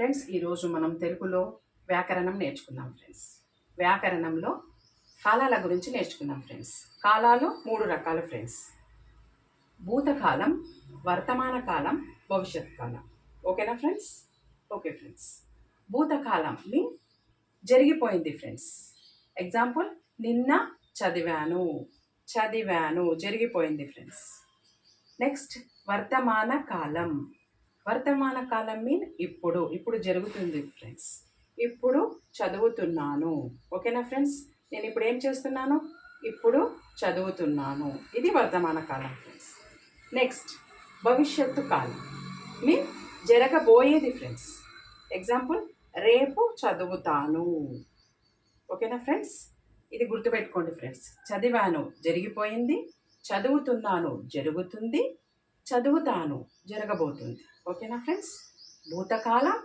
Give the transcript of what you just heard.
Friends, ఈరోజు మనం తెలుగులో వ్యాకరణం నేర్చుకుందాం ఫ్రెండ్స్. వ్యాకరణంలో కాలాల గురించి నేర్చుకుందాం ఫ్రెండ్స్. కాలాలు 3 రకాలు ఫ్రెండ్స్. భూతకాలం, వర్తమాన కాలం, భవిష్యత్ కాలం. ఓకేనా ఫ్రెండ్స్? Okay friends. భూతకాలం మీన్ జరిగిపోయింది ఫ్రెండ్స్. ఎగ్జాంపుల్, నిన్న చదివాను, జరిగిపోయింది ఫ్రెండ్స్. నెక్స్ట్, వర్తమాన కాలం. వర్తమాన కాలం మీన్ ఇప్పుడు జరుగుతుంది ఫ్రెండ్స్. ఇప్పుడు చదువుతున్నాను. ఓకేనా ఫ్రెండ్స్? నేను ఇప్పుడు ఏం చేస్తున్నాను? ఇప్పుడు చదువుతున్నాను. ఇది వర్తమాన కాలం ఫ్రెండ్స్. నెక్స్ట్, భవిష్యత్తు కాలం మీన్ జరగబోయేది ఫ్రెండ్స్. ఎగ్జాంపుల్, రేపు చదువుతాను. ఓకేనా ఫ్రెండ్స్? ఇది గుర్తుపెట్టుకోండి ఫ్రెండ్స్. చదివాను జరిగిపోయింది, చదువుతున్నాను జరుగుతుంది, చదువుతాను జరగబోతుంది. ఓకేనా ఫ్రెండ్స్? భూతకాలం,